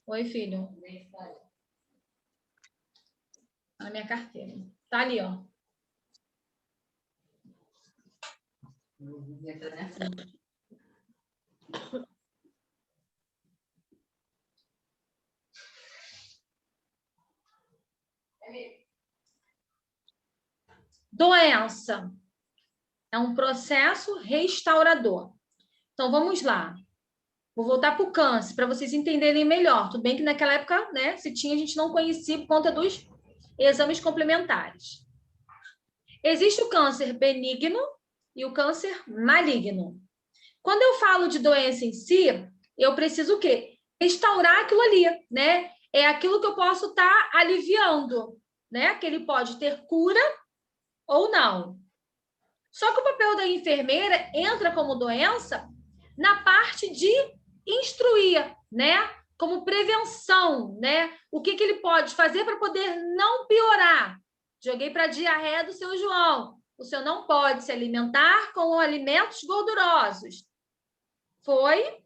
Oi, filho. Tá na minha carteira. Tá ali, ó. Doença é um processo restaurador. Então, vamos lá. Vou voltar para o câncer, para vocês entenderem melhor. Tudo bem que naquela época, né, se tinha, a gente não conhecia por conta dos exames complementares. Existe o câncer benigno e o câncer maligno. Quando eu falo de doença em si, eu preciso o quê? Restaurar aquilo ali, né? É aquilo que eu posso estar aliviando, né? Que ele pode ter cura ou não. Só que o papel da enfermeira entra como doença na parte de instruir, né? Como prevenção, né? O que ele pode fazer para poder não piorar? Joguei para a diarreia do seu João. O senhor não pode se alimentar com alimentos gordurosos. Foi.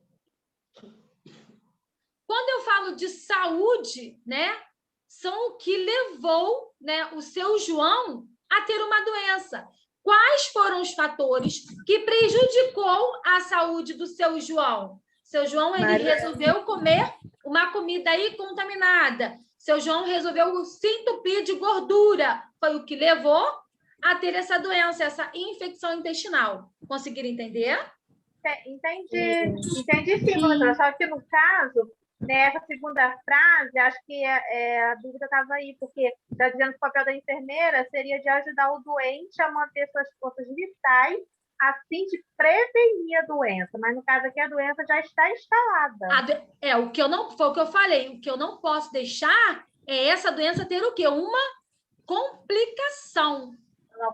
Quando eu falo de saúde, né? São o que levou, né, o seu João a ter uma doença. Quais foram os fatores que prejudicou a saúde do seu João? Seu João, ele resolveu comer uma comida aí contaminada. Seu João resolveu se entupir de gordura. Foi o que levou a ter essa doença, essa infecção intestinal. Conseguiram entender? Entendi sim, professora. Só que no caso, nessa segunda frase, acho que a dúvida estava aí, porque está dizendo que o papel da enfermeira seria de ajudar o doente a manter suas forças vitais, assim de prevenir a doença. Mas no caso aqui, a doença já está instalada. O que eu não, foi o que eu falei, o que eu não posso deixar é essa doença ter o quê? Uma complicação.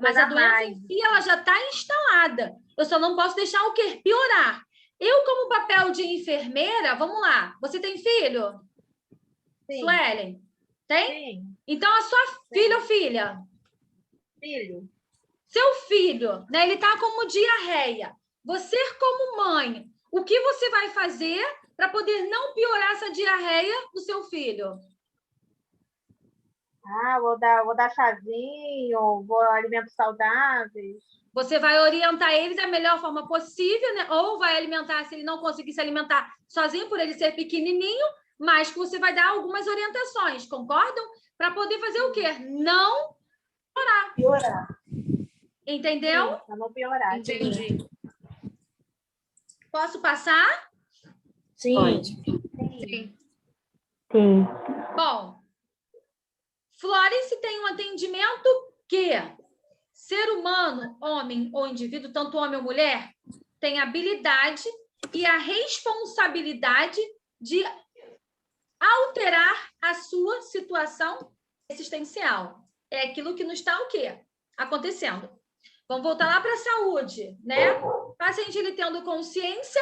Mas a doença em si, ela já está instalada. Eu só não posso deixar o quê? Piorar. Eu, como papel de enfermeira, vamos lá. Você tem filho? Sim. Suelen? Tem? Sim. Então, a sua filha ou filha? Filho. Seu filho, né? Ele está como diarreia. Você, como mãe, o que você vai fazer para poder não piorar essa diarreia do seu filho? Vou dar chazinho, vou alimentos saudáveis. Você vai orientar ele da melhor forma possível, né? Ou vai alimentar, se ele não conseguir se alimentar sozinho, por ele ser pequenininho, mas que você vai dar algumas orientações, concordam? Para poder fazer o quê? não Piorar. Entendeu? Para não piorar. Entendi. Posso passar? Sim. Pode. Sim. Sim. Bom, Florence tem um atendimento que ser humano, homem ou indivíduo, tanto homem ou mulher, tem a habilidade e a responsabilidade de alterar a sua situação existencial. É aquilo que não está o quê? Acontecendo. Vamos voltar lá para a saúde, né? O paciente, ele tendo consciência,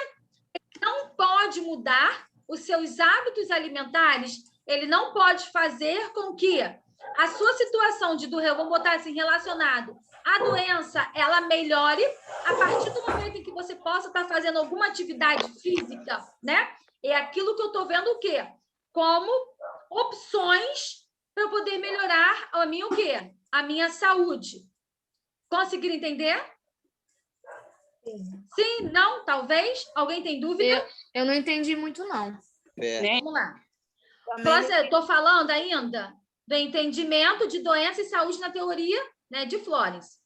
ele não pode mudar os seus hábitos alimentares, ele não pode fazer com que a sua situação de doença, vamos botar assim, relacionado à doença, ela melhore a partir do momento em que você possa estar fazendo alguma atividade física, né? É aquilo que eu estou vendo o quê? Como opções para eu poder melhorar a minha o quê? A minha saúde. Conseguiram entender? Sim. Sim, não, talvez? Alguém tem dúvida? Eu não entendi muito, não. Vamos lá. Estou falando ainda do entendimento de doença e saúde na teoria, né, de Florence.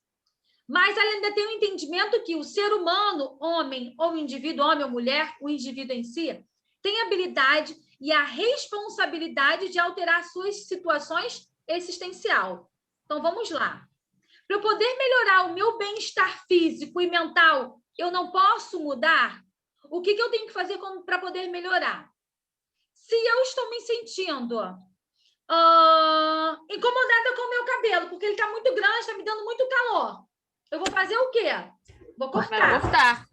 Mas ela ainda tem um entendimento que o ser humano, homem ou indivíduo, homem ou mulher, o indivíduo em si, tem a habilidade e a responsabilidade de alterar suas situações existencial. Então, vamos lá. Para eu poder melhorar o meu bem-estar físico e mental, eu não posso mudar? O que eu tenho que fazer para poder melhorar? Se eu estou me sentindo incomodada com o meu cabelo, porque ele está muito grande, está me dando muito calor, eu vou fazer o quê? Vou cortar.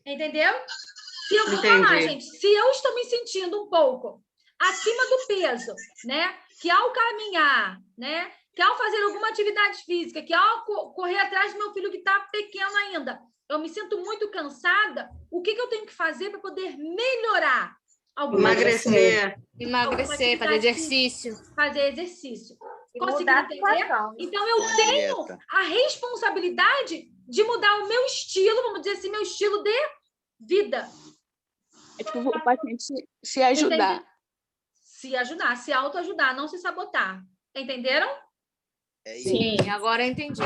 Entendeu? Se eu vou falar, gente, se eu estou me sentindo um pouco acima do peso, né? Que ao caminhar, né? que ao fazer alguma atividade física, que ao correr atrás do meu filho que está pequeno ainda, eu me sinto muito cansada, o que eu tenho que fazer para poder melhorar? Emagrecer. Emagrecer, fazer exercício. Fazer exercício. E Conseguiram mudar a entender? situação. Então, eu tenho a responsabilidade de mudar o meu estilo, vamos dizer assim, meu estilo de vida. É tipo o paciente se ajudar. Se ajudar, se autoajudar, não se sabotar. Entenderam? Sim, agora eu entendi.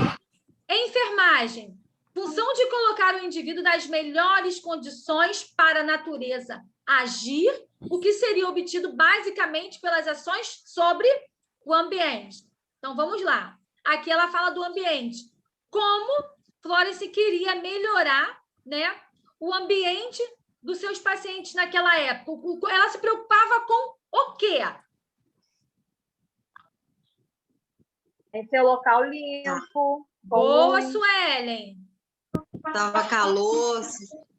Enfermagem. Função de colocar o indivíduo nas melhores condições para a natureza agir, o que seria obtido basicamente pelas ações sobre o ambiente. Então, vamos lá. Aqui ela fala do ambiente. Como Florence queria melhorar, né, o ambiente dos seus pacientes naquela época. Ela se preocupava com o quê? Em ser local limpo. Boa, Suelen. Tava calor,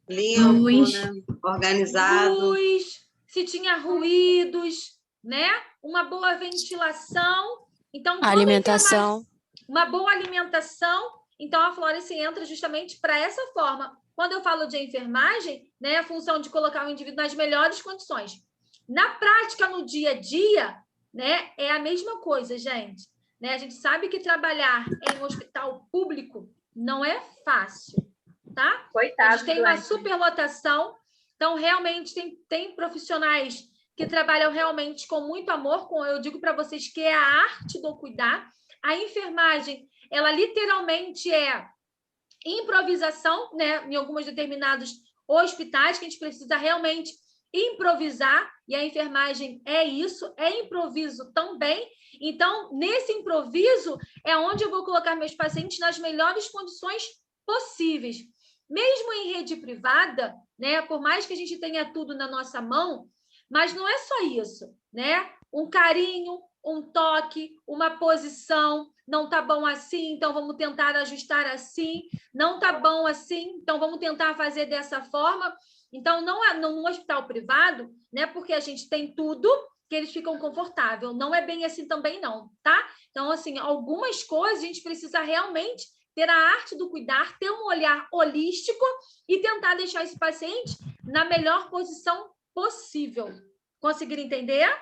limpo, né? Organizado. Luz, se tinha ruídos, né? Uma boa ventilação. Então, Alimentação. Uma boa alimentação. Então, a Florence entra justamente para essa forma. Quando eu falo de enfermagem, né, a função de colocar o indivíduo nas melhores condições. Na prática, no dia a dia, né, é a mesma coisa, gente. Né? A gente sabe que trabalhar em um hospital público não é fácil, tá? Coitado. A gente tem uma superlotação, então realmente tem profissionais que trabalham realmente com muito amor, eu digo para vocês que é a arte do cuidar. A enfermagem, ela literalmente é improvisação, né? Em alguns determinados hospitais, que a gente precisa realmente improvisar, e a enfermagem é isso, é improviso também. Então, nesse improviso, é onde eu vou colocar meus pacientes nas melhores condições possíveis. Mesmo em rede privada, né? Por mais que a gente tenha tudo na nossa mão, mas não é só isso, né? Um carinho, um toque, uma posição, não tá bom assim, então vamos tentar ajustar assim, não tá bom assim, então vamos tentar fazer dessa forma. Então, não é num hospital privado, né? Porque a gente tem tudo que eles ficam confortáveis. Não é bem assim também, não, tá? Então, assim, algumas coisas a gente precisa realmente ter a arte do cuidar, ter um olhar holístico e tentar deixar esse paciente na melhor posição possível. Conseguiram entender?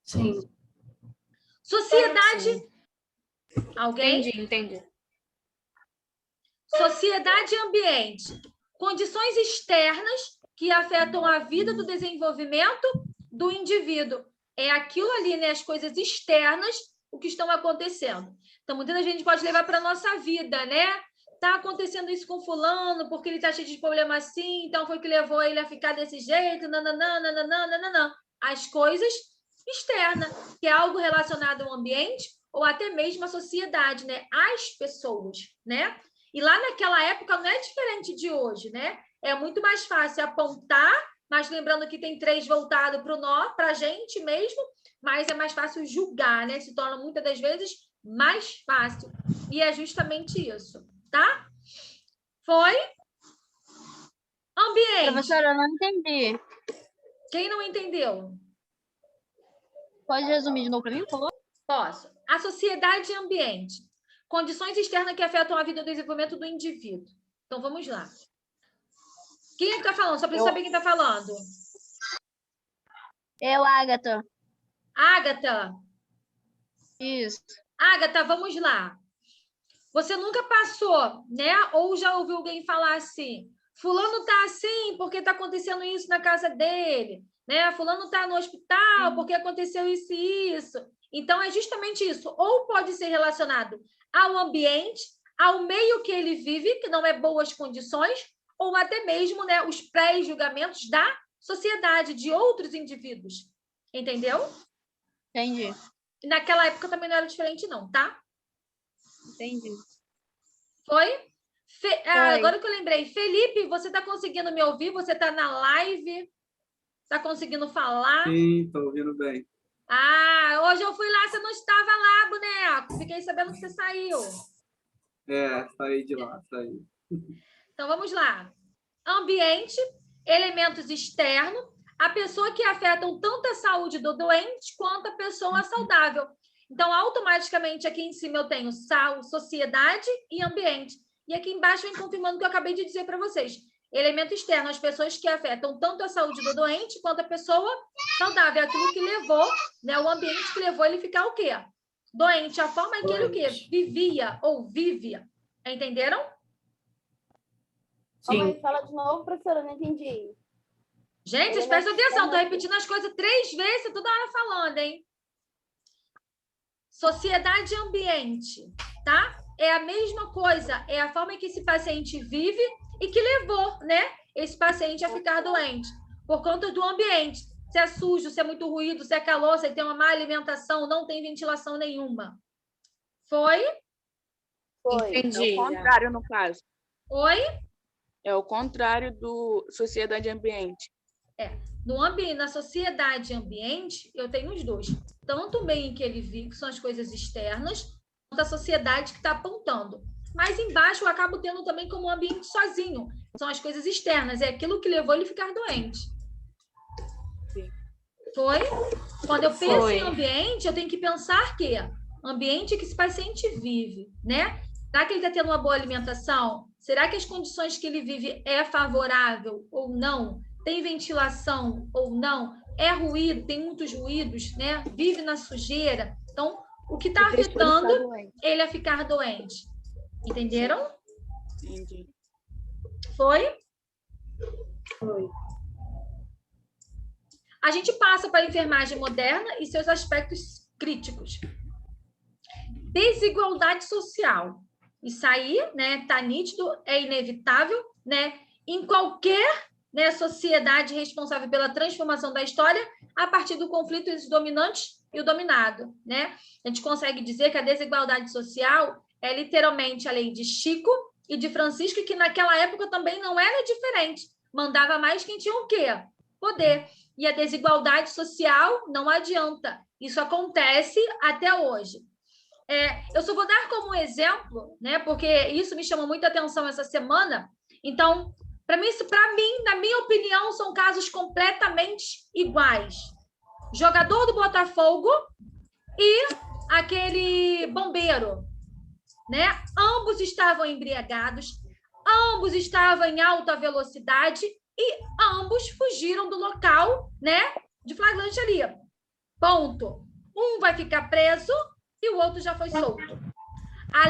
Sim. Sociedade. Sim. Alguém? Entendi. Sociedade e ambiente. Condições externas que afetam a vida do desenvolvimento do indivíduo. É aquilo ali, né? As coisas externas, o que estão acontecendo. Então, muita gente pode levar para a nossa vida, né? Tá acontecendo isso com fulano, porque ele tá cheio de problema assim, então foi que levou ele a ficar desse jeito, nananã. As coisas externas, que é algo relacionado ao ambiente ou até mesmo à sociedade, né? As pessoas, né? E lá naquela época não é diferente de hoje, né? É muito mais fácil apontar, mas lembrando que tem 3 voltado para o nó, para a gente mesmo, mas é mais fácil julgar, né? Se torna muitas das vezes mais fácil. E é justamente isso, tá? Foi? Ambiente. Professora, eu não entendi. Quem não entendeu? Pode resumir de novo para mim, por favor? Posso. A sociedade e ambiente. Condições externas que afetam a vida e o desenvolvimento do indivíduo. Então, vamos lá. Quem é que está falando? Só para saber quem está falando. Eu, Agatha. Agatha. Isso. Agatha, vamos lá. Você nunca passou, né? Ou já ouviu alguém falar assim, fulano está assim porque está acontecendo isso na casa dele, né? Fulano está no hospital porque aconteceu isso e isso. Então, é justamente isso. Ou pode ser relacionado ao ambiente, ao meio que ele vive, que não é boas condições, ou até mesmo, né, os pré-julgamentos da sociedade, de outros indivíduos. Entendeu? Entendi. E naquela época também não era diferente, não, tá? Entendi. Foi? Foi. Agora que eu lembrei. Felipe, você está conseguindo me ouvir? Você está na live? Está conseguindo falar? Sim, estou ouvindo bem. Ah, hoje eu fui lá, você não estava lá, boneco. Fiquei sabendo que você saiu. Saí de lá, saí. Então, vamos lá. Ambiente, elementos externos, a pessoa que afetam tanto a saúde do doente quanto a pessoa saudável. Então, automaticamente, aqui em cima eu tenho sociedade e ambiente. E aqui embaixo vem confirmando o que eu acabei de dizer para vocês. Elemento externo, as pessoas que afetam tanto a saúde do doente quanto a pessoa saudável. Aquilo que levou, né, o ambiente que levou ele ficar o quê? Doente. A forma em que ele o quê? Vivia ou vive. Entenderam? Sim. Mãe, fala de novo, professora, não entendi. Gente, vocês prestam atenção, estou repetindo as coisas 3 vezes, toda hora falando, hein? Sociedade e ambiente, tá? É a mesma coisa, é a forma em que esse paciente vive e que levou, né, esse paciente a ficar doente, por conta do ambiente. Se é sujo, se é muito ruído, se é calor, se tem uma má alimentação, não tem ventilação nenhuma. Foi? Entendi. É o contrário, no caso. Oi? É o contrário do sociedade e ambiente. Na sociedade e ambiente, eu tenho os dois. Tanto o meio em que ele vive, que são as coisas externas, quanto a sociedade que está apontando. Mas embaixo eu acabo tendo também como um ambiente sozinho. São as coisas externas, é aquilo que levou ele a ficar doente. Sim. Foi? Quando eu penso em ambiente, eu tenho que pensar que ambiente que esse paciente vive, né? Será que ele está tendo uma boa alimentação? Será que as condições que ele vive é favorável ou não? Tem ventilação ou não? É ruído, tem muitos ruídos, né? Vive na sujeira. Então, o que está afetando ele a ficar doente? Entenderam? Entendi. Foi? Foi. A gente passa para a enfermagem moderna e seus aspectos críticos. Desigualdade social. Isso aí, né, está nítido, é inevitável, né? Em qualquer, né, sociedade responsável pela transformação da história a partir do conflito entre os dominantes e o dominado, né? A gente consegue dizer que a desigualdade social é literalmente a lei de Chico e de Francisco, que naquela época também não era diferente. Mandava mais quem tinha o quê? Poder. E a desigualdade social não adianta. Isso acontece até hoje. Eu só vou dar como exemplo, né? Porque isso me chamou muita atenção essa semana. Então, para mim, na minha opinião, são casos completamente iguais. Jogador do Botafogo e aquele bombeiro, né? Ambos estavam embriagados, ambos estavam em alta velocidade e ambos fugiram do local, né? De flagrante ali. Ponto. Um vai ficar preso e o outro já foi solto.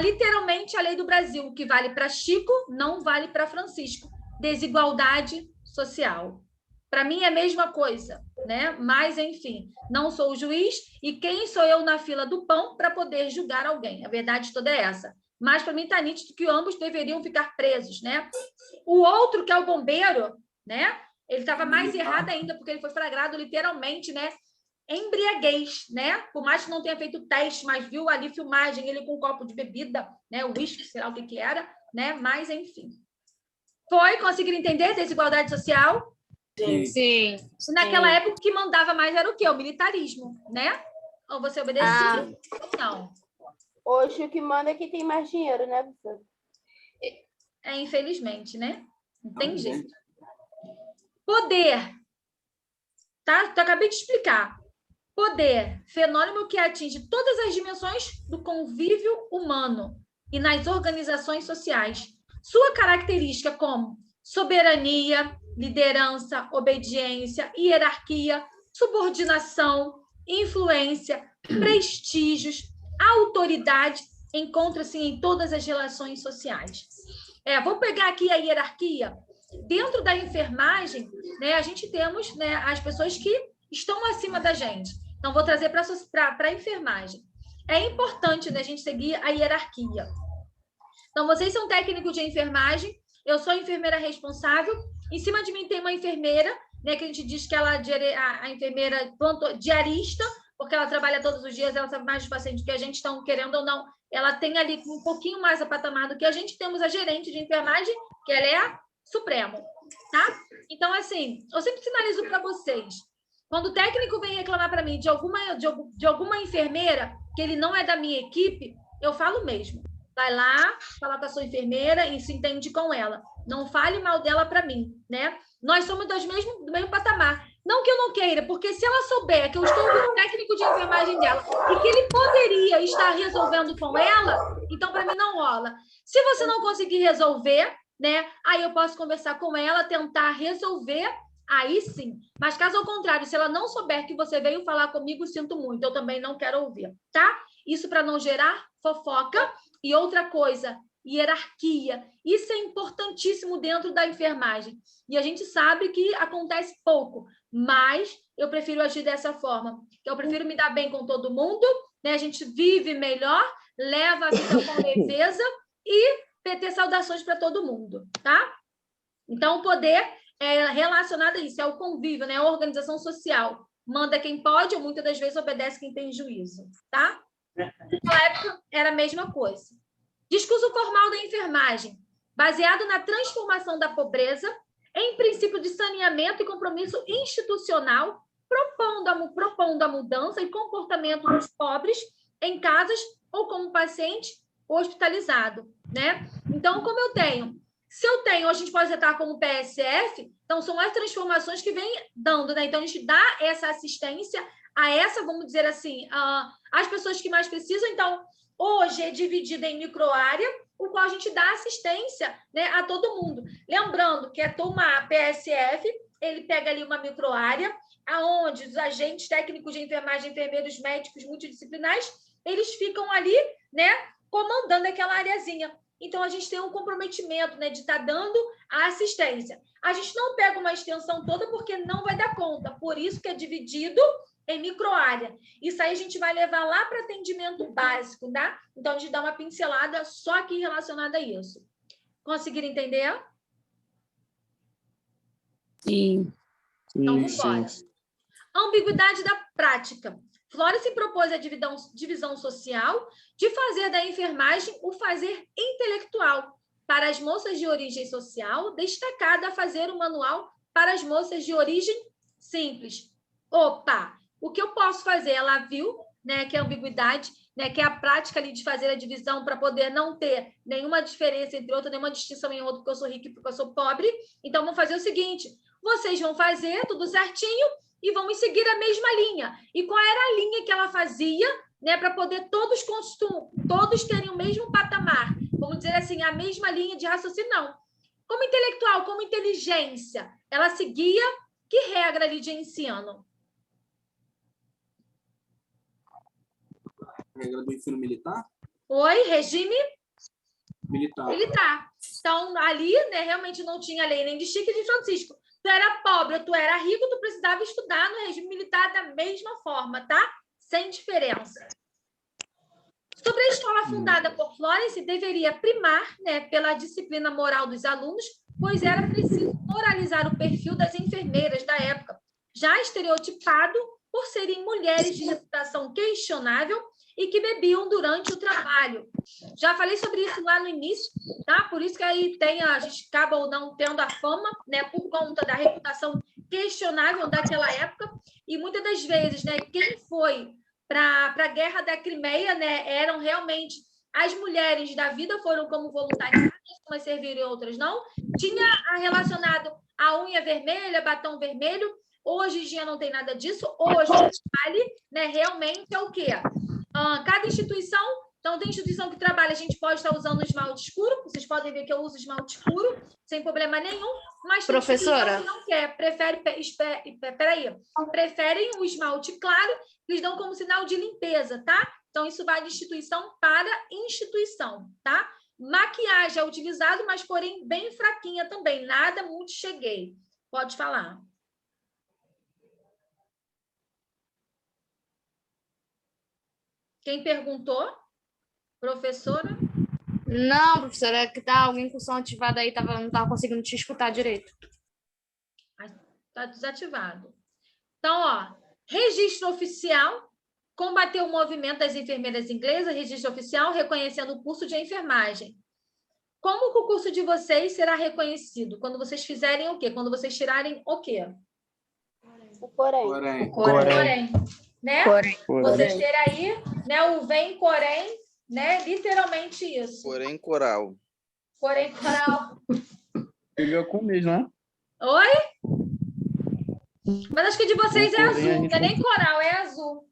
Literalmente, a lei do Brasil, que vale para Chico, não vale para Francisco. Desigualdade social. Para mim é a mesma coisa, né? Mas, enfim, não sou o juiz e quem sou eu na fila do pão para poder julgar alguém? A verdade toda é essa. Mas, para mim, está nítido que ambos deveriam ficar presos, né? O outro, que é o bombeiro, né? Ele estava mais errado ainda, porque ele foi flagrado literalmente, né? Embriaguez, né? Por mais que não tenha feito teste, mas viu ali filmagem, ele com um copo de bebida, né? O uísque, sei lá o que era, né? Mas, enfim. Conseguiram entender desigualdade social? Sim. Naquela época, o que mandava mais era o quê? O militarismo, né? Ou você obedecia? Não. Hoje o que manda é quem tem mais dinheiro, né, professor? Infelizmente, né? Não tem jeito. Poder. Tá? Eu acabei de explicar. Poder, fenômeno que atinge todas as dimensões do convívio humano e nas organizações sociais. Sua característica como soberania, liderança, obediência, hierarquia, subordinação, influência, prestígios, autoridade, encontra-se em todas as relações sociais. Vou pegar aqui a hierarquia. Dentro da enfermagem, né, a gente temos, né, as pessoas que estão acima da gente. Então, vou trazer para a enfermagem. É importante, né, a gente seguir a hierarquia. Então, vocês são técnicos de enfermagem, eu sou a enfermeira responsável, em cima de mim tem uma enfermeira, né, que a gente diz que ela a enfermeira diarista, porque ela trabalha todos os dias, ela sabe mais dos pacientes que a gente, estão querendo ou não, ela tem ali um pouquinho mais a patamar do que a gente. Temos a gerente de enfermagem, que ela é a Supremo, tá? Então, assim, eu sempre sinalizo para vocês, quando o técnico vem reclamar para mim de alguma enfermeira, que ele não é da minha equipe, eu falo mesmo. Vai lá, fala com a sua enfermeira e se entende com ela. Não fale mal dela para mim, né? Nós somos do mesmo patamar. Não que eu não queira, porque se ela souber que eu estou com o técnico de enfermagem dela e que ele poderia estar resolvendo com ela, então para mim não rola. Se você não conseguir resolver, né? Aí eu posso conversar com ela, tentar resolver, aí sim. Mas caso ao contrário, se ela não souber que você veio falar comigo, sinto muito, eu também não quero ouvir, tá? Isso para não gerar fofoca. E outra coisa, hierarquia. Isso é importantíssimo dentro da enfermagem. E a gente sabe que acontece pouco, mas eu prefiro agir dessa forma. Eu prefiro me dar bem com todo mundo, né? A gente vive melhor, leva a vida com leveza e PT saudações para todo mundo, tá? Então, o poder é relacionado a isso, é o convívio, né? A organização social. Manda quem pode ou muitas das vezes obedece quem tem juízo, tá? Naquela época era a mesma coisa. Discurso formal da enfermagem, baseado na transformação da pobreza em princípio de saneamento e compromisso institucional, propondo a mudança e comportamento dos pobres em casas ou como paciente hospitalizado, né? Então, como eu tenho, se eu tenho, a gente pode tratar como PSF, então são as transformações que vem dando, né? Então, a gente dá essa assistência a essa, vamos dizer assim, as pessoas que mais precisam. Então, hoje é dividida em microárea, o qual a gente dá assistência, né, a todo mundo. Lembrando que tomar PSF, ele pega ali uma microárea, aonde os agentes técnicos de enfermagem, enfermeiros, médicos multidisciplinares, eles ficam ali, né, comandando aquela areazinha. Então, a gente tem um comprometimento, né, de estar dando a assistência. A gente não pega uma extensão toda porque não vai dar conta, por isso que é dividido em microárea. Isso aí a gente vai levar lá para atendimento básico, tá? Então, a gente dá uma pincelada só aqui relacionada a isso. Conseguiram entender? Sim. Então, vamos embora. Ambiguidade da prática. Flores propôs a divisão social de fazer da enfermagem o fazer intelectual para as moças de origem social, destacada a fazer o manual para as moças de origem simples. Opa! O que eu posso fazer? Ela viu, né, que é a ambiguidade, né, que é a prática ali de fazer a divisão para poder não ter nenhuma diferença entre outra, nenhuma distinção em outro, porque eu sou rica e porque eu sou pobre. Então, vamos fazer o seguinte, vocês vão fazer tudo certinho e vamos seguir a mesma linha. E qual era a linha que ela fazia, né, para poder todos terem o mesmo patamar? Vamos dizer assim, a mesma linha de raciocínio, não. Como intelectual, como inteligência, ela seguia que regra ali de ensino? Regra do ensino militar? Oi, regime? Militar. Militar. Então, ali, né, realmente não tinha lei nem de Chico e de Francisco. Tu era pobre, tu era rico, tu precisava estudar no regime militar da mesma forma, tá? Sem diferença. Sobre a escola fundada por Florence, deveria primar, né, pela disciplina moral dos alunos, pois era preciso moralizar o perfil das enfermeiras da época, já estereotipado por serem mulheres de reputação questionável e que bebiam durante o trabalho. Já falei sobre isso lá no início, tá? Por isso que aí a gente acaba ou não tendo a fama, né, por conta da reputação questionável daquela época, e muitas das vezes, né, quem foi para a Guerra da Crimeia, né, eram realmente as mulheres da vida, foram como voluntárias, umas serviram e outras não. Tinha relacionado a unha vermelha, batom vermelho. Hoje em dia não tem nada disso. Hoje vale, né, realmente é o quê? Cada instituição, então tem instituição que trabalha, a gente pode estar usando esmalte escuro, vocês podem ver que eu uso esmalte escuro, sem problema nenhum, mas tem professora, que não quer, preferem o esmalte claro, eles dão como sinal de limpeza, tá? Então, isso vai de instituição para instituição, tá? Maquiagem é utilizado, mas porém bem fraquinha também, nada muito cheguei. Pode falar. Quem perguntou? Professora? não, professora, é que tá alguém com o som ativado aí, não estava conseguindo te escutar direito. Está desativado. Então, ó, registro oficial, combateu o movimento das enfermeiras inglesas, registro oficial, reconhecendo o curso de enfermagem. Como que o curso de vocês será reconhecido? Quando vocês fizerem o quê? Quando vocês tirarem o quê? O porém. Porém. Né? Vocês terem aí, né, o vem porém, né, literalmente isso. Porém coral. Porém coral. Pegou com o mês, não é? Oi? Mas acho que de vocês é Porém, a azul, gente não é nem coral, é azul.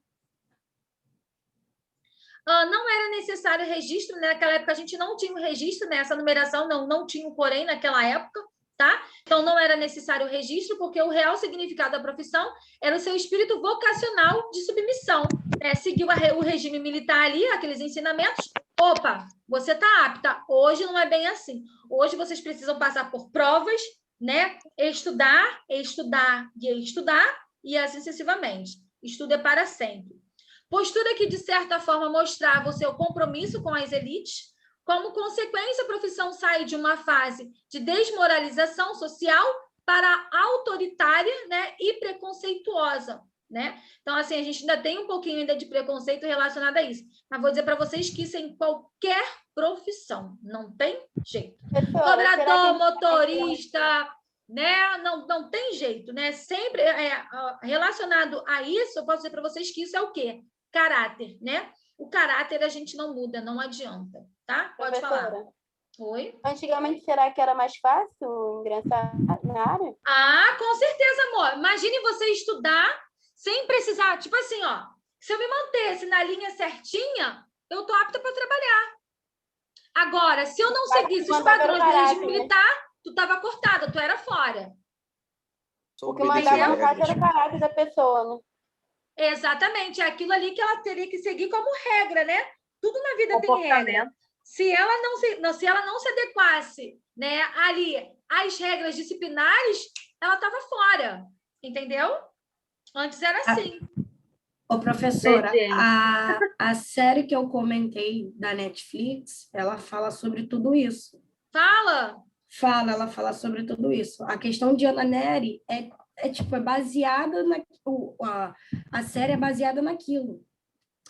Não era necessário registro, né? Naquela época a gente não tinha o registro, né? Essa numeração não tinha o porém naquela época, tá? Então não era necessário o registro, porque o real significado da profissão era o seu espírito vocacional de submissão, né? Seguiu o regime militar ali, aqueles ensinamentos. Opa, você está apta. Hoje não é bem assim. Hoje vocês precisam passar por provas, né? Estudar e estudar, e assim sucessivamente. Estudo é para sempre. Postura que, de certa forma, mostrava o seu compromisso com as elites. Como consequência, a profissão sai de uma fase de desmoralização social para autoritária, né, e preconceituosa, né? Então, assim, a gente ainda tem um pouquinho ainda de preconceito relacionado a isso. Mas vou dizer para vocês que isso é em qualquer profissão. Não tem jeito. Cobrador, motorista, né? Não tem jeito, né? Sempre relacionado a isso, eu posso dizer para vocês que isso é o quê? Caráter, né? O caráter a gente não muda, não adianta, tá? Pode falar. Oi? Antigamente, será que era mais fácil ingressar na área? Com certeza, amor. Imagine você estudar sem precisar, tipo assim, ó, se eu me mantesse na linha certinha, eu tô apta para trabalhar. Agora, se eu não seguisse os padrões do regime militar, tu tava cortada, tu era fora. O que mandava no caso era o caráter da pessoa, né? Exatamente, é aquilo ali que ela teria que seguir como regra, né? Tudo na vida tem regra. Se ela não se adequasse, né, ali às regras disciplinares, ela estava fora, entendeu? Antes era assim. Ô, professora, a série que eu comentei da Netflix, ela fala sobre tudo isso. Ela fala sobre tudo isso. A questão de Ana Nery é baseada a série é baseada naquilo.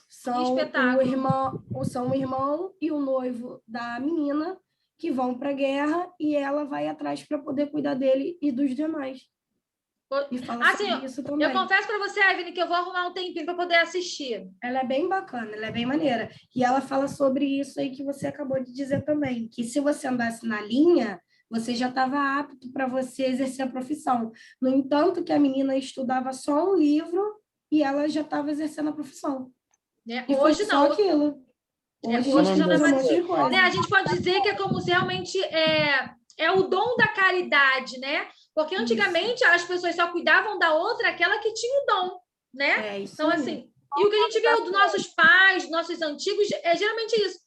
São o irmão e o noivo da menina que vão para a guerra e ela vai atrás para poder cuidar dele e dos demais. E fala sobre isso também. Eu confesso para você, Evelyn, que eu vou arrumar um tempinho para poder assistir. Ela é bem bacana, ela é bem maneira. E ela fala sobre isso aí que você acabou de dizer também, que se você andasse na linha, você já estava apto para você exercer a profissão. No entanto, que a menina estudava só um livro e ela já estava exercendo a profissão. E hoje não. Só aquilo. Hoje já não é mais assim. Né? A gente pode dizer que é como se realmente é o dom da caridade, né? Porque antigamente as pessoas só cuidavam da outra, aquela que tinha o dom, né? Então, assim, e o que a gente vê dos nossos pais, dos nossos antigos, é geralmente isso.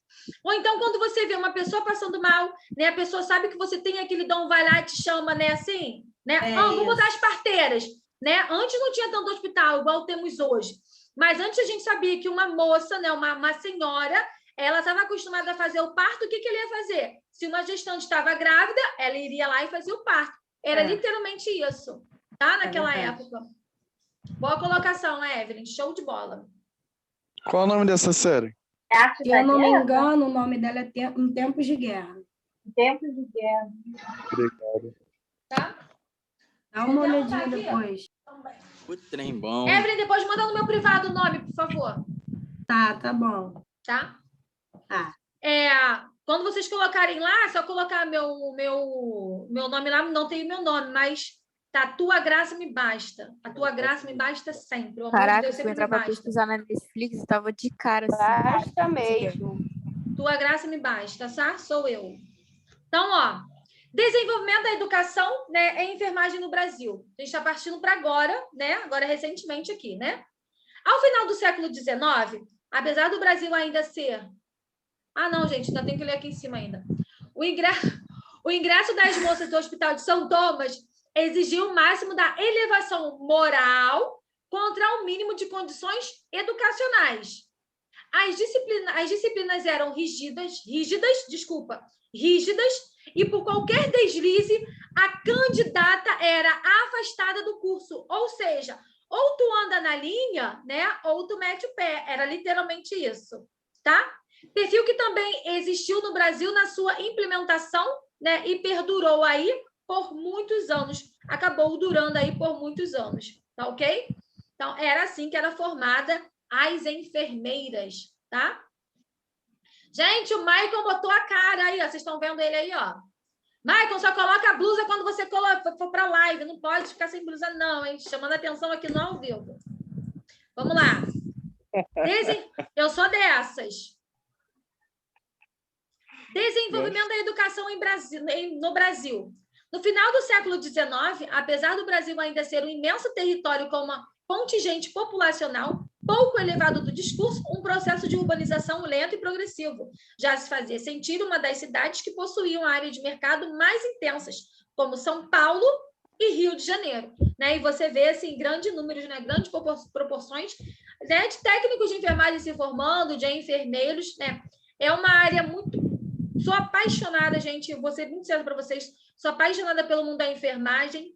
Ou então, quando você vê uma pessoa passando mal, né? A pessoa sabe que você tem aquele dom, vai lá e te chama, né? Assim, né? Vamos botar as parteiras, né? Antes não tinha tanto hospital, igual temos hoje. Mas antes a gente sabia que uma moça, né? Uma senhora, ela estava acostumada a fazer o parto, o que ela ia fazer? Se uma gestante estava grávida, ela iria lá e fazia o parto. Era literalmente isso, tá? Naquela época. Boa colocação, né, Evelyn? Show de bola. Qual é o nome dessa série? Se eu não me engano, o nome dela é Em Tempos de Guerra. Tempos de Guerra. Obrigado. Tá? Dá uma olhadinha depois. O trem bom. Evelyn, depois manda no meu privado o nome, por favor. Tá bom. Tá? Tá. Quando vocês colocarem lá, se eu colocar meu nome lá, não tem o meu nome, mas tá, tua graça me basta. A tua graça me basta sempre. O amor de Deus sempre entrar me basta. pra pesquisar na Netflix, tava de cara assim. Basta mesmo. Tua graça me basta, tá? Sou eu. Então, ó, desenvolvimento da educação, né, em enfermagem no Brasil. A gente está partindo para agora, né? Agora recentemente aqui, né? Ao final do século XIX, apesar do Brasil ainda ser... não, gente, ainda tem que ler aqui em cima ainda. O ingresso das moças do Hospital de São Thomas exigiu o máximo da elevação moral contra o mínimo de condições educacionais. As disciplinas eram rígidas, e por qualquer deslize, a candidata era afastada do curso. Ou seja, ou tu anda na linha, né, ou tu mete o pé. Era literalmente isso, tá? Perfil que também existiu no Brasil na sua implementação, né, e perdurou aí por muitos anos. Acabou durando aí por muitos anos, tá ok? Então, era assim que era formada as enfermeiras, tá? Gente, o Michael botou a cara aí, ó. Vocês estão vendo ele aí, ó. Maicon, só coloca a blusa quando você for para a live. Não pode ficar sem blusa, não, hein? Chamando a atenção aqui no ao vivo. Vamos lá. Eu sou dessas. Desenvolvimento da educação no Brasil. No final do século XIX, apesar do Brasil ainda ser um imenso território com uma contingente populacional pouco elevado do discurso, um processo de urbanização lento e progressivo. Já se fazia sentir uma das cidades que possuíam áreas de mercado mais intensas, como São Paulo e Rio de Janeiro. Né? E você vê assim, grandes números, né? Grandes proporções, né? De técnicos de enfermagem se formando, de enfermeiros. Né? É uma área muito... Sou apaixonada, gente, vou ser muito sincera para vocês, sou apaixonada pelo mundo da enfermagem.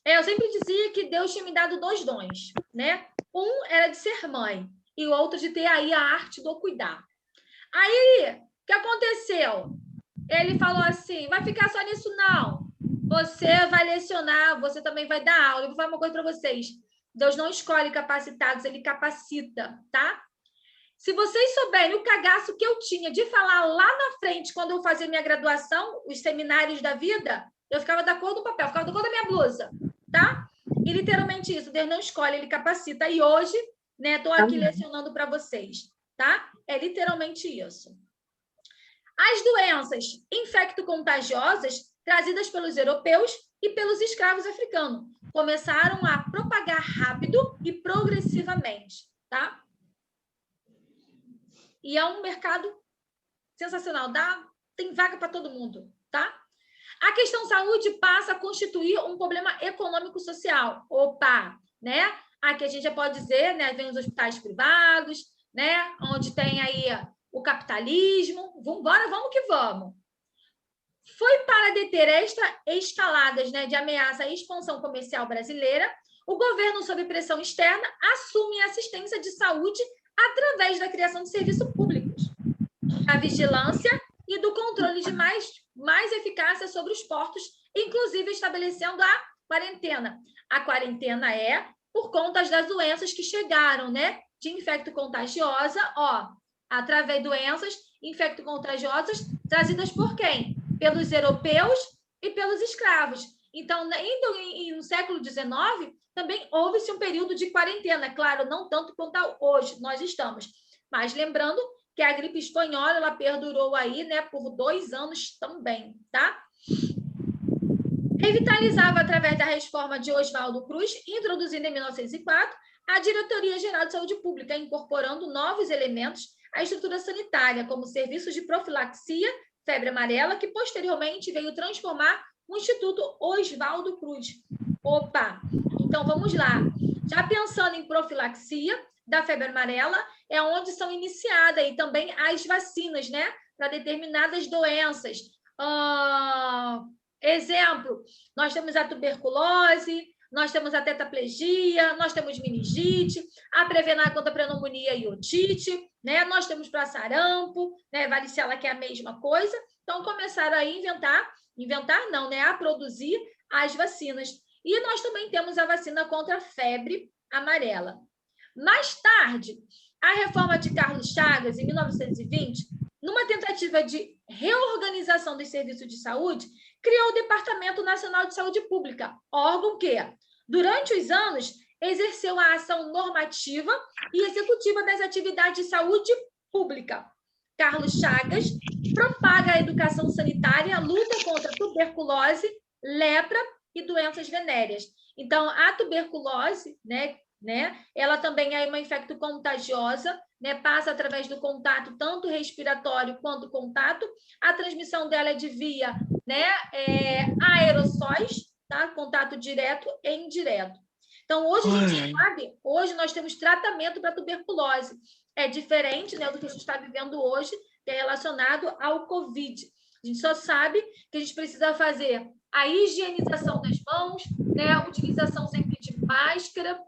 Eu sempre dizia que Deus tinha me dado 2 dons, né? Um era de ser mãe e o outro de ter aí a arte do cuidar. Aí, o que aconteceu? Ele falou assim, vai ficar só nisso não. Você vai lecionar, você também vai dar aula. Eu vou falar uma coisa para vocês. Deus não escolhe capacitados, ele capacita, tá? Se vocês souberem o cagaço que eu tinha de falar lá na frente, quando eu fazia minha graduação, os seminários da vida, eu ficava da cor do papel, ficava da cor da minha blusa, tá? E literalmente isso, Deus não escolhe, ele capacita. E hoje, né, estou aqui lecionando para vocês, tá? É literalmente isso. As doenças infecto-contagiosas trazidas pelos europeus e pelos escravos africanos começaram a propagar rápido e progressivamente, tá? E é um mercado sensacional, tem vaga para todo mundo, tá? A questão saúde passa a constituir um problema econômico-social. Opa, né? Aqui a gente já pode dizer, né? Vem os hospitais privados, né? Onde tem aí o capitalismo. Vamos que vamos. Foi para deter esta escaladas, né, de ameaça à expansão comercial brasileira, o governo, sob pressão externa, assume a assistência de saúde através da criação de serviços públicos, a vigilância e do controle de mais eficácia sobre os portos, inclusive estabelecendo a quarentena. A quarentena é por conta das doenças que chegaram, né? De infecto-contagiosa, através de doenças infecto-contagiosas trazidas por quem? Pelos europeus e pelos escravos. Então, ainda no século XIX, também houve-se um período de quarentena, claro, não tanto quanto hoje nós estamos, mas lembrando que a gripe espanhola, ela perdurou aí, né, por 2 anos também, tá? Revitalizava através da reforma de Oswaldo Cruz, introduzindo em 1904 a Diretoria Geral de Saúde Pública, incorporando novos elementos à estrutura sanitária, como serviços de profilaxia, febre amarela, que posteriormente veio transformar o Instituto Oswaldo Cruz. Opa! Então, vamos lá. Já pensando em profilaxia da febre amarela, é onde são iniciadas aí também as vacinas, né? Para determinadas doenças. Exemplo, nós temos a tuberculose, nós temos a tetraplegia, nós temos meningite, a Prevenar contra a pneumonia e otite, né? Nós temos para sarampo, né? Varicela, que é a mesma coisa. Então, começaram a a produzir as vacinas. E nós também temos a vacina contra a febre amarela. Mais tarde, a reforma de Carlos Chagas, em 1920, numa tentativa de reorganização dos serviços de saúde, criou o Departamento Nacional de Saúde Pública, órgão que, durante os anos, exerceu a ação normativa e executiva das atividades de saúde pública. Carlos Chagas propaga a educação sanitária, luta contra a tuberculose, lepra e doenças venéreas. Então, a tuberculose, né, ela também é uma infecto-contagiosa, né, passa através do contato, tanto respiratório quanto contato. A transmissão dela é de via, né, aerossóis, tá? Contato direto e indireto. Então, hoje a gente sabe, hoje nós temos tratamento para tuberculose. É diferente, né, do que a gente está vivendo hoje, que é relacionado ao Covid. A gente só sabe que a gente precisa fazer a higienização das mãos, né, a utilização sempre de máscara.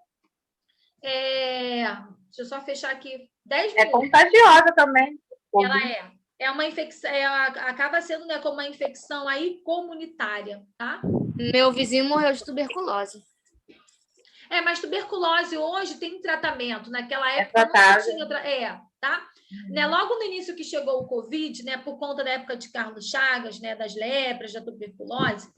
Deixa eu só fechar aqui 10 minutos. É contagiosa também. Ela é uma infecção, acaba sendo, né, como uma infecção aí comunitária, tá? Meu vizinho morreu de tuberculose. Mas tuberculose hoje tem tratamento. Naquela época não tinha tá? Né, logo no início que chegou o Covid, né, por conta da época de Carlos Chagas, né, das lepras, da tuberculose,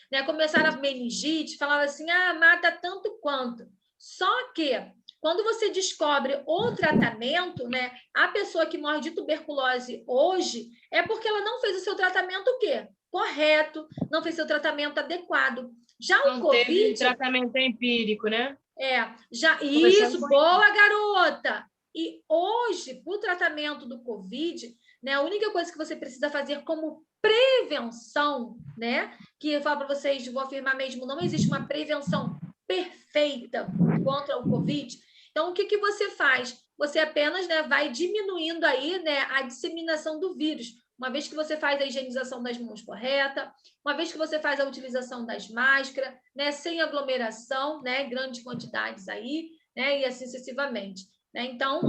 né, começaram a meningite, falavam assim, mata tanto quanto. Só que, quando você descobre o tratamento, né, a pessoa que morre de tuberculose hoje é porque ela não fez o seu tratamento o quê? Correto, não fez seu tratamento adequado. Já o Covid... teve tratamento empírico, né? Isso, boa, garota! E hoje, para o tratamento do Covid, né, a única coisa que você precisa fazer como prevenção, né, que eu falo para vocês, vou afirmar mesmo, não existe uma prevenção perfeita contra o Covid. Então, o que você faz? Você apenas, né, vai diminuindo aí, né, a disseminação do vírus. Uma vez que você faz a higienização das mãos correta, uma vez que você faz a utilização das máscaras, né, sem aglomeração, né, grandes quantidades aí, né, e assim sucessivamente. Né? Então,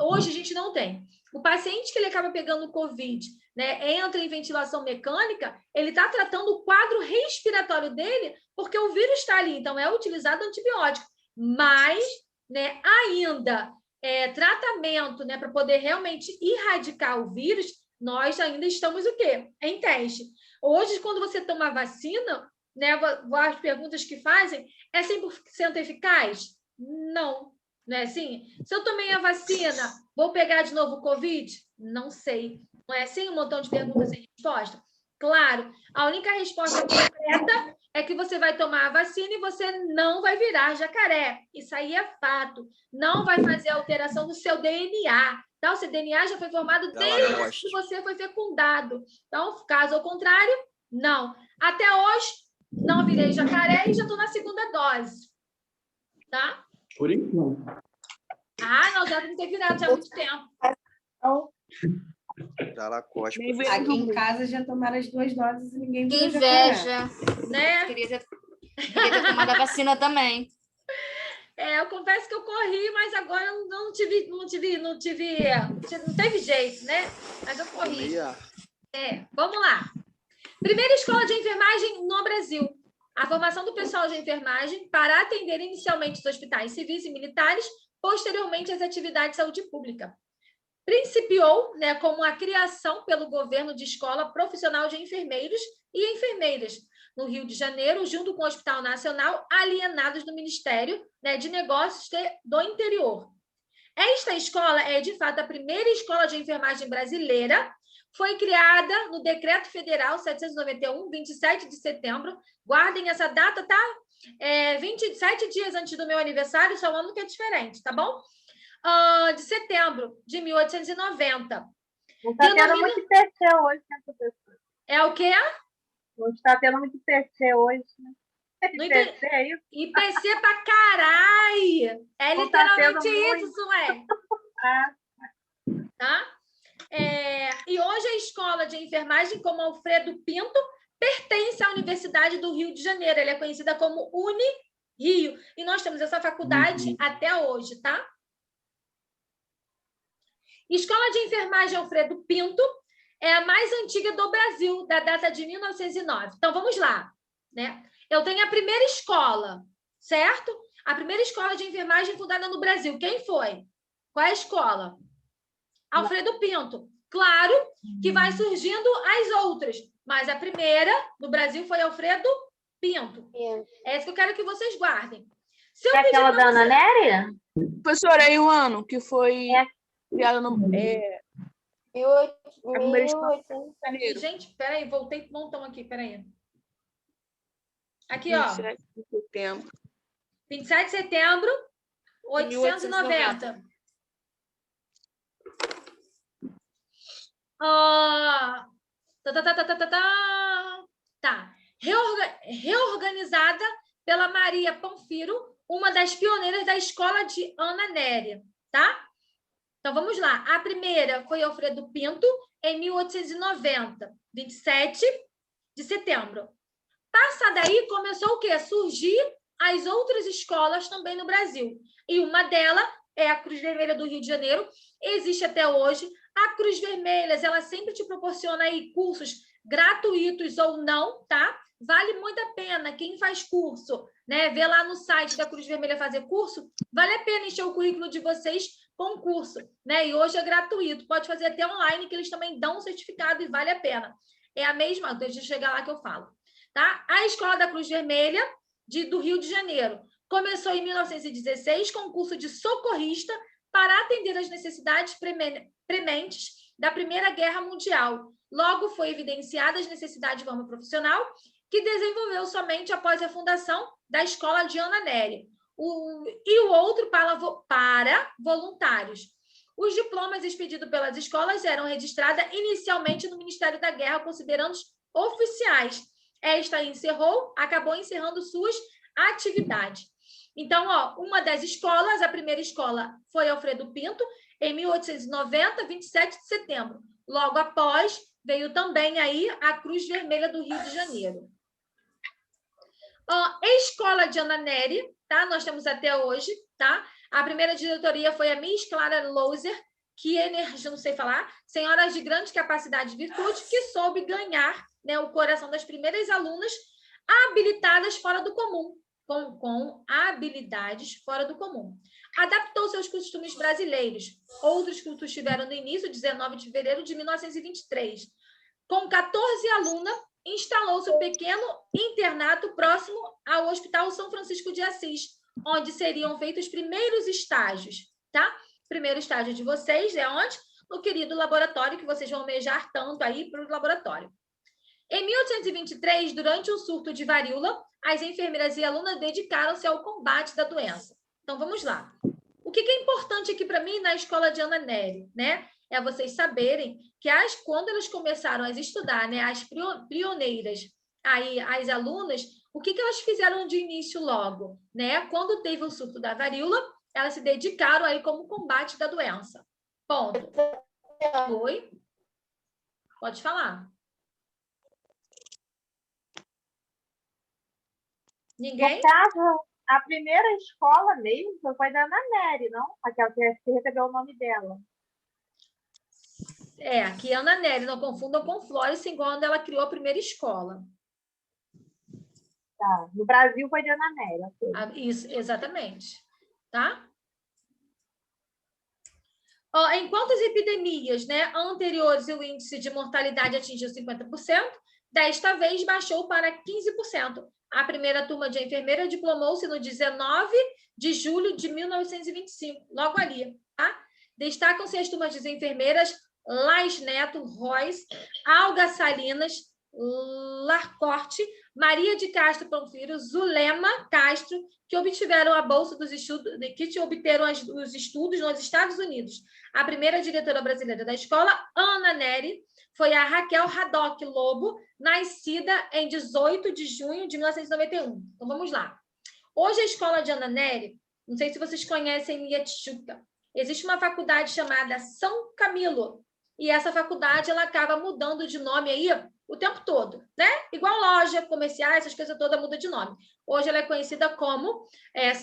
hoje a gente não tem. O paciente que ele acaba pegando o Covid, né, entra em ventilação mecânica, ele está tratando o quadro respiratório dele, porque o vírus está ali, então é utilizado antibiótico. Mas, né, ainda tratamento, né, para poder realmente erradicar o vírus, nós ainda estamos o quê? Em teste. Hoje, quando você toma a vacina, né, as perguntas que fazem, é 100% eficaz? Não. Não é assim? Se eu tomei a vacina, vou pegar de novo o Covid? Não sei. Não é assim? Um montão de perguntas sem resposta? Claro, a única resposta concreta é que você vai tomar a vacina e você não vai virar jacaré. Isso aí é fato. Não vai fazer alteração do seu DNA. Tá? O seu DNA já foi formado desde que você foi fecundado. Então, caso ao contrário, não. Até hoje, não virei jacaré e já estou na segunda dose. Tá? Por enquanto. Não, já não ter virado já há muito tempo. Aqui em casa já tomaram as 2 doses e ninguém viu. Inveja. Né? Queria ter tomado a vacina também. Eu confesso que eu corri, mas agora não teve jeito, né? Mas eu corri. Vamos lá. Primeira escola de enfermagem no Brasil. A formação do pessoal de enfermagem para atender inicialmente os hospitais civis e militares, posteriormente as atividades de saúde pública. Principiou, né, como a criação pelo governo de escola profissional de enfermeiros e enfermeiras, no Rio de Janeiro, junto com o Hospital Nacional, alienados do Ministério, né, de Negócios do Interior. Esta escola é, de fato, a primeira escola de enfermagem brasileira. Foi criada no Decreto Federal 791, 27 de setembro. Guardem essa data, tá? 27 dias antes do meu aniversário, só um ano que é diferente, tá bom? De setembro de 1890. Não está tendo muito IPC hoje, né, professor? É o quê? Não está tendo muito IPC hoje, né? IPC é isso? IPC pra caralho! É não literalmente isso, ué. Tá? E hoje a escola de enfermagem, como Alfredo Pinto, pertence à Universidade do Rio de Janeiro. Ela é conhecida como Uni-Rio. E nós temos essa faculdade até hoje, tá? Escola de Enfermagem Alfredo Pinto é a mais antiga do Brasil, da data de 1909. Então, vamos lá. Né? Eu tenho a primeira escola, certo? A primeira escola de enfermagem fundada no Brasil. Quem foi? Qual é a escola? Alfredo Pinto. Claro que vai surgindo as outras, mas a primeira no Brasil foi Alfredo Pinto. É isso que eu quero que vocês guardem. Se eu aquela da Ana Néria? Professora, aí o ano que foi criado no... 1800. Gente, peraí, voltei um montão aqui, peraí. Aqui, ó. 27 de setembro. 27 de setembro, 890. Tá. Reorganizada pela Maria Panfiro, uma das pioneiras da escola de Ana Néria, tá? Então, vamos lá. A primeira foi Alfredo Pinto, em 1890, 27 de setembro. Passada aí, começou o quê? A surgir as outras escolas também no Brasil. E uma delas é a Cruz Vermelha do Rio de Janeiro, existe até hoje. A Cruz Vermelha, ela sempre te proporciona aí cursos gratuitos ou não, tá? Vale muito a pena. Quem faz curso, né? Vê lá no site da Cruz Vermelha fazer curso, vale a pena encher o currículo de vocês concurso, né? E hoje é gratuito, pode fazer até online, que eles também dão um certificado e vale a pena. É a mesma, deixa eu chegar lá que eu falo. Tá? A Escola da Cruz Vermelha do Rio de Janeiro começou em 1916 com curso de socorrista para atender às necessidades prementes da Primeira Guerra Mundial. Logo foi evidenciada as necessidades de forma profissional, que desenvolveu somente após a fundação da Escola de Ana Nery. E o outro para voluntários. Os diplomas expedidos pelas escolas eram registrados inicialmente no Ministério da Guerra, considerando-os oficiais. Esta acabou encerrando suas atividades. Então, uma das escolas, a primeira escola foi Alfredo Pinto, em 1890, 27 de setembro. Logo após, veio também aí a Cruz Vermelha do Rio de Janeiro. Escola de Ana Nery, tá? Nós temos até hoje, tá? A primeira diretoria foi a Miss Clara Louser, que energia, não sei falar, senhoras de grande capacidade e virtude, que soube ganhar, né, o coração das primeiras alunas habilitadas fora do comum, com habilidades fora do comum. Adaptou seus costumes brasileiros. Outros cultos tiveram no início, 19 de fevereiro de 1923. Com 14 alunas, instalou-se um pequeno internato próximo ao Hospital São Francisco de Assis, onde seriam feitos os primeiros estágios, tá? Primeiro estágio de vocês é onde? No querido laboratório, que vocês vão almejar tanto aí para o laboratório. Em 1823, durante um surto de varíola, as enfermeiras e alunas dedicaram-se ao combate da doença. Então, vamos lá. O que é importante aqui para mim na escola de Ana Nery, né? É vocês saberem que quando elas começaram a estudar, né, as pioneiras, aí, as alunas, o que elas fizeram de início logo? Né? Quando teve o surto da varíola, elas se dedicaram aí como combate da doença. Ponto. Oi? Pode falar. Ninguém? No caso, a primeira escola mesmo foi da Ana Nery, não? Aquela que recebeu o nome dela. Aqui é Ana Nery, não confundam com Florence, quando ela criou a primeira escola. Tá. No Brasil foi de Ana Nery. Okay. Isso, exatamente. Tá? Enquanto as epidemias, né, anteriores o índice de mortalidade atingiu 50%, desta vez baixou para 15%. A primeira turma de enfermeira diplomou-se no 19 de julho de 1925, logo ali. Tá? Destacam-se as turmas de enfermeiras Lais Neto, Royce, Alga Salinas, Larcorte, Maria de Castro Panfiro, Zulema Castro, que obtiveram a bolsa dos estudos, que obteram os estudos nos Estados Unidos. A primeira diretora brasileira da escola, Ana Nery, foi a Raquel Haddock Lobo, nascida em 18 de junho de 1991. Então, vamos lá. Hoje, a escola de Ana Nery, não sei se vocês conhecem Yetijuca, existe uma faculdade chamada São Camilo, e essa faculdade ela acaba mudando de nome aí o tempo todo, né? Igual loja, comerciais, essas coisas todas mudam de nome. Hoje ela é conhecida como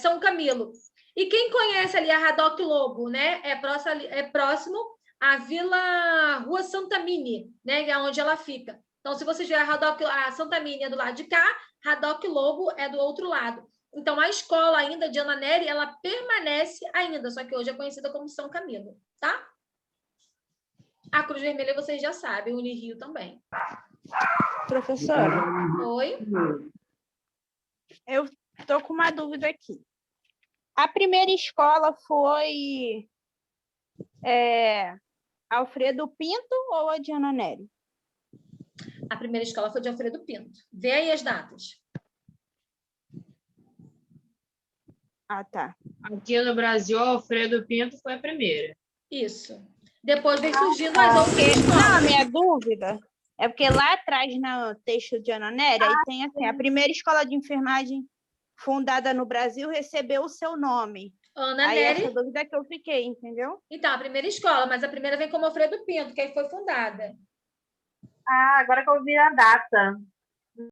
São Camilo. E quem conhece ali a Haddock Lobo, né? É próximo à Rua Santa Mini, né? É onde ela fica. Então, se você ver a Santa Mini é do lado de cá, Haddock Lobo é do outro lado. Então, a escola ainda de Ana Nery, ela permanece ainda, só que hoje é conhecida como São Camilo, tá? A Cruz Vermelha, vocês já sabem, o Unirio também. Professora. Oi? Eu estou com uma dúvida aqui. A primeira escola foi Alfredo Pinto ou a de Ana Nery? A primeira escola foi de Alfredo Pinto. Vê aí as datas. Ah, tá. Aqui no Brasil, Alfredo Pinto foi a primeira. Isso. Depois vem surgindo as outras escolas. Não, a minha dúvida é porque lá atrás, no texto de Ana Nery, aí tem assim, a primeira escola de enfermagem fundada no Brasil recebeu o seu nome. Ana aí Nery. Essa dúvida que eu fiquei, entendeu? Então, a primeira escola, mas a primeira vem como Alfredo Pinto, que aí foi fundada. Ah, agora que eu vi a data.